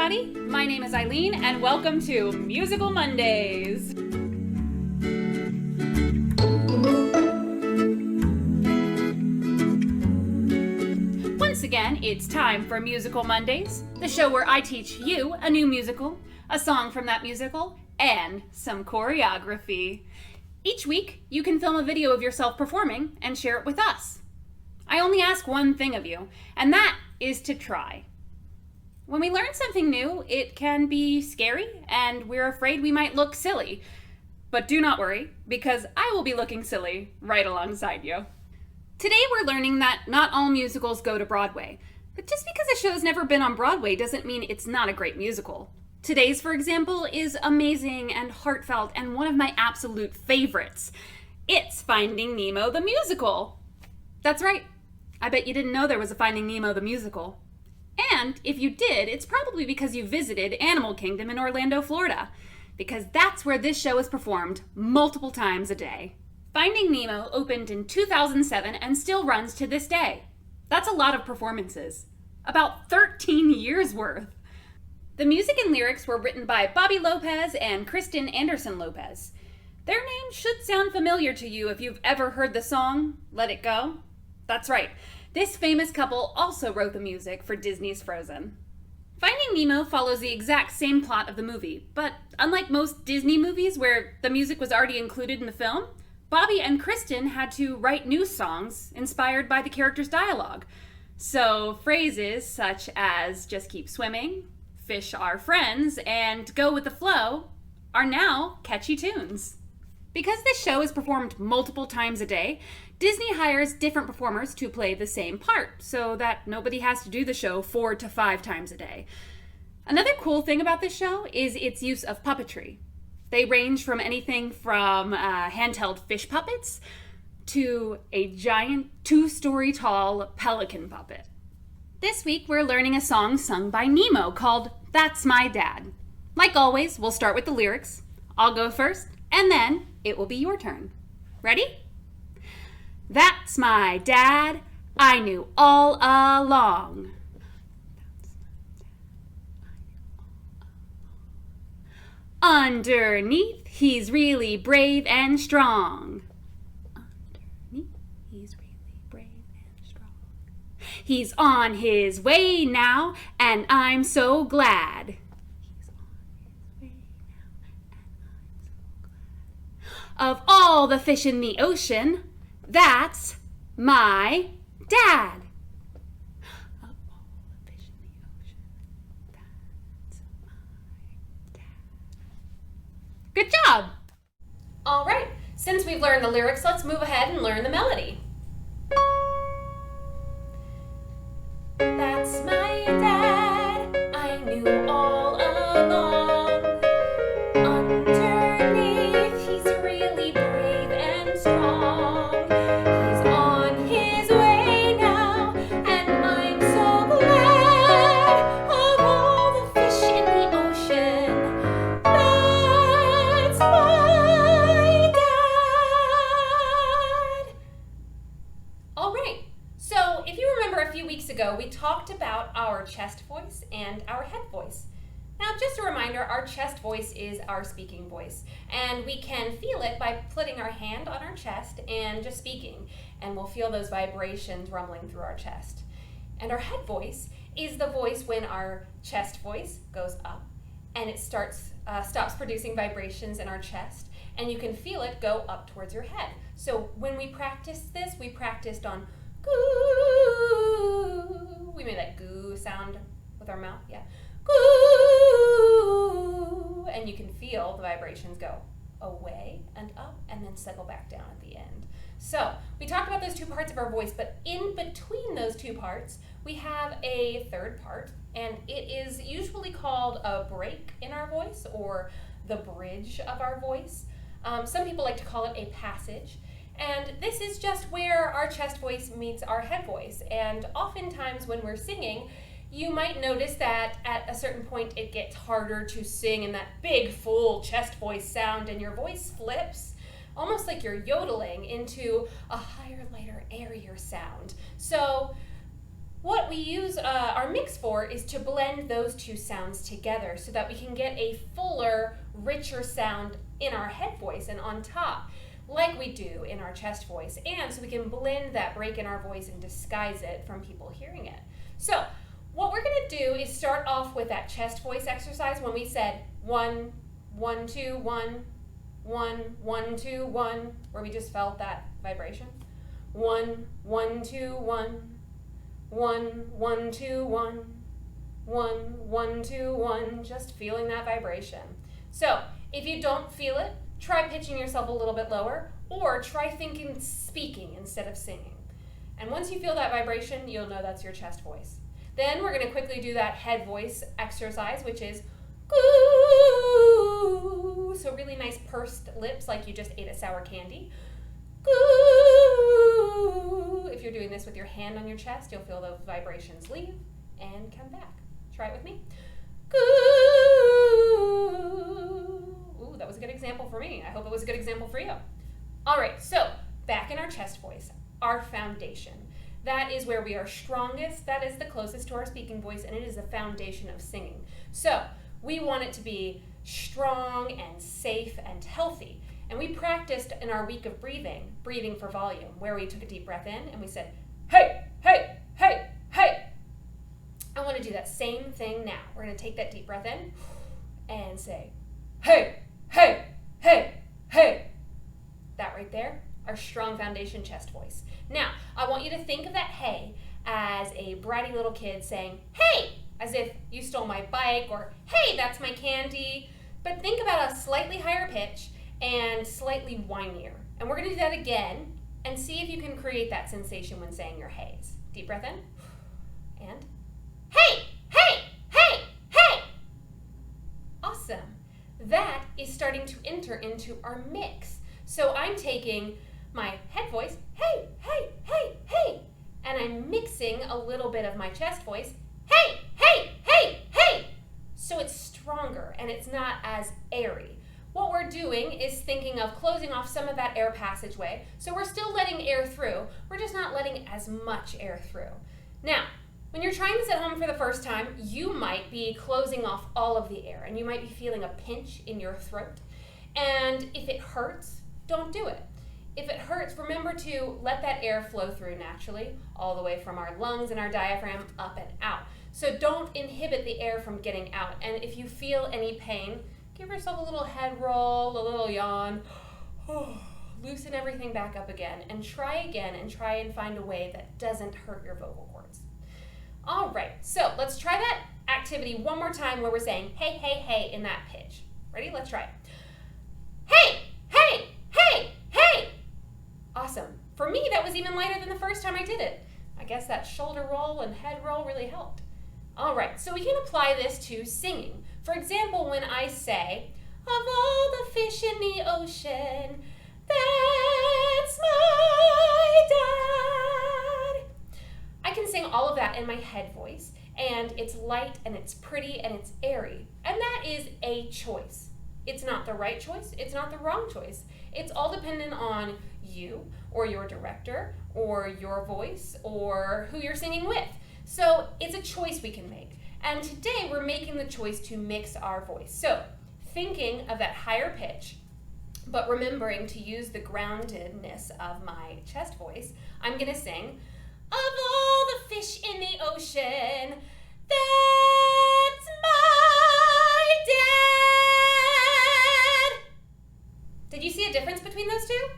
everybody. My name is Eileen, and welcome to Musical Mondays. Once again, it's time for Musical Mondays, the show where I teach you a new musical, a song from that musical, and some choreography. Each week, you can film a video of yourself performing and share it with us. I only ask one thing of you, and that is to try. When we learn something new, it can be scary, and we're afraid we might look silly. But do not worry, because I will be looking silly right alongside you. Today we're learning that not all musicals go to Broadway. But just because a show's never been on Broadway doesn't mean it's not a great musical. Today's, for example, is amazing and heartfelt and one of my absolute favorites. It's Finding Nemo the Musical. That's right. I bet you didn't know there was a Finding Nemo the Musical. And if you did, it's probably because you visited Animal Kingdom in Orlando, Florida, because that's where this show is performed multiple times a day. Finding Nemo opened in 2007 and still runs to this day. That's a lot of performances, about 13 years worth. The music and lyrics were written by Bobby Lopez and Kristen Anderson Lopez. Their names should sound familiar to you if you've ever heard the song, Let It Go. That's right. This famous couple also wrote the music for Disney's Frozen. Finding Nemo follows the exact same plot of the movie, but unlike most Disney movies where the music was already included in the film, Bobby and Kristen had to write new songs inspired by the characters' dialogue. So phrases such as just keep swimming, fish are friends, and go with the flow are now catchy tunes. Because this show is performed multiple times a day, Disney hires different performers to play the same part so that nobody has to do the show 4 to 5 times a day. Another cool thing about this show is its use of puppetry. They range from anything from handheld fish puppets to a giant 2-story tall pelican puppet. This week we're learning a song sung by Nemo called That's My Dad. Like always, we'll start with the lyrics. I'll go first, and then it will be your turn. Ready? That's my dad, I knew all along. Underneath, he's really brave and strong. Underneath, he's really brave and strong. He's on his way now, and I'm so glad. He's on his way now, and I'm so glad. Of all the fish in the ocean, that's my dad. Of all the fish in the ocean, that's my dad. Good job! All right, since we've learned the lyrics, let's move ahead and learn the melody. That's my dad, I knew all along. Underneath, he's really brave and strong. He's on his way now, and I'm so glad. Of all the fish in the ocean, that's my dad. All right, so if you remember a few weeks ago, we talked about our chest voice and our head voice. Now, just a reminder, our chest voice is our speaking voice, and we can feel it by putting our hand on our chest and just speaking, and we'll feel those vibrations rumbling through our chest. And our head voice is the voice when our chest voice goes up, and it stops producing vibrations in our chest, and you can feel it go up towards your head. So when we practiced this, we practiced on goo. We made that goo sound with our mouth, yeah. Goo, and you can feel the vibrations go away and up and then settle back down at the end. So we talked about those two parts of our voice, but in between those two parts, we have a third part, and it is usually called a break in our voice or the bridge of our voice. Some people like to call it a passage. And this is just where our chest voice meets our head voice. And oftentimes when we're singing, you might notice that at a certain point it gets harder to sing in that big, full chest voice sound, and your voice flips, almost like you're yodeling, into a higher, lighter, airier sound. So what we use our mix for is to blend those two sounds together so that we can get a fuller, richer sound in our head voice and on top, like we do in our chest voice, and so we can blend that break in our voice and disguise it from people hearing it. So what we're going to do is start off with that chest voice exercise when we said 1, 1, 2, 1, 1, 1, 2, 1, where we just felt that vibration. 1, 1, 2, 1, 1, 1, 2, 1, 1, 1, 2, 1, just feeling that vibration. So if you don't feel it, try pitching yourself a little bit lower, or try thinking speaking instead of singing. And once you feel that vibration, you'll know that's your chest voice. Then we're going to quickly do that head voice exercise, which is goo. So really nice pursed lips like you just ate a sour candy. Goo. If you're doing this with your hand on your chest, you'll feel those vibrations leave and come back. Try it with me. Goo. Ooh, that was a good example for me. I hope it was a good example for you. All right, so back in our chest voice, our foundation. That is where we are strongest. That is the closest to our speaking voice, and it is the foundation of singing. So we want it to be strong and safe and healthy. And we practiced in our week of breathing for volume, where we took a deep breath in and we said, hey, hey, hey, hey. I want to do that same thing now. We're going to take that deep breath in and say, hey, hey, hey, hey. That right there, our strong foundation chest voice. Now, I want you to think of that hey as a bratty little kid saying, hey, as if you stole my bike, or hey, that's my candy. But think about a slightly higher pitch and slightly whinier. And we're going to do that again and see if you can create that sensation when saying your heys. Deep breath in and hey, hey, hey, hey. Awesome. That is starting to enter into our mix. So I'm taking my head voice, hey, hey, hey, hey, and I'm mixing a little bit of my chest voice, hey, hey, hey, hey. So it's stronger and it's not as airy. What we're doing is thinking of closing off some of that air passageway. So we're still letting air through. We're just not letting as much air through. Now, when you're trying this at home for the first time, you might be closing off all of the air and you might be feeling a pinch in your throat. And if it hurts, don't do it. If it hurts, remember to let that air flow through naturally, all the way from our lungs and our diaphragm up and out. So don't inhibit the air from getting out. And if you feel any pain, give yourself a little head roll, a little yawn. Loosen everything back up again and try and find a way that doesn't hurt your vocal cords. All right, so let's try that activity one more time where we're saying hey, hey, hey in that pitch. Ready? Let's try it. Hey, hey, hey, hey. Awesome. For me, that was even lighter than the first time I did it. I guess that shoulder roll and head roll really helped. All right, so we can apply this to singing. For example, when I say, of all the fish in the ocean, that's my dad. I can sing all of that in my head voice, and it's light and it's pretty and it's airy. And that is a choice. It's not the right choice. It's not the wrong choice. It's all dependent on you or your director or your voice or who you're singing with. So it's a choice we can make. And today we're making the choice to mix our voice. So thinking of that higher pitch, but remembering to use the groundedness of my chest voice, I'm going to sing, of all the fish in the ocean, that's my dad. Did you see a difference between those two?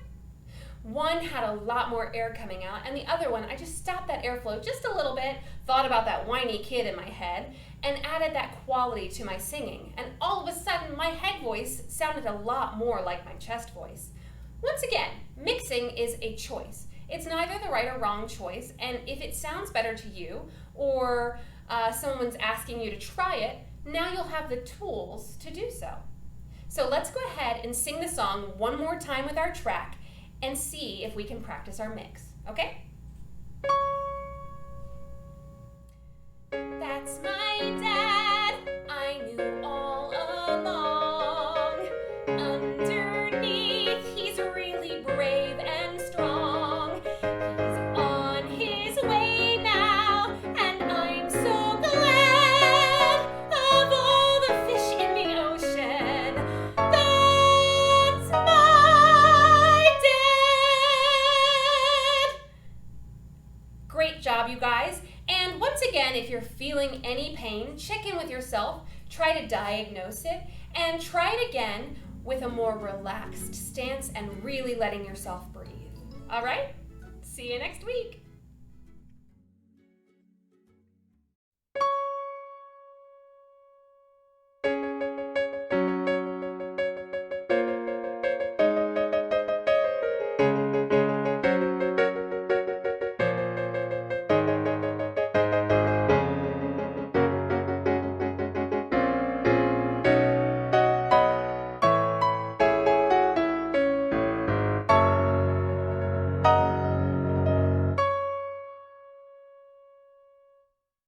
One had a lot more air coming out, and the other one, I just stopped that airflow just a little bit, thought about that whiny kid in my head, and added that quality to my singing. And all of a sudden, my head voice sounded a lot more like my chest voice. Once again, mixing is a choice. It's neither the right or wrong choice, and if it sounds better to you, or someone's asking you to try it, now you'll have the tools to do so. So let's go ahead and sing the song one more time with our track, and see if we can practice our mix, okay? That's my dad, I knew all along. Underneath, he's really brave and strong. He's on his way now, and And once again, if you're feeling any pain, check in with yourself, try to diagnose it, and try it again with a more relaxed stance and really letting yourself breathe. All right? See you next week.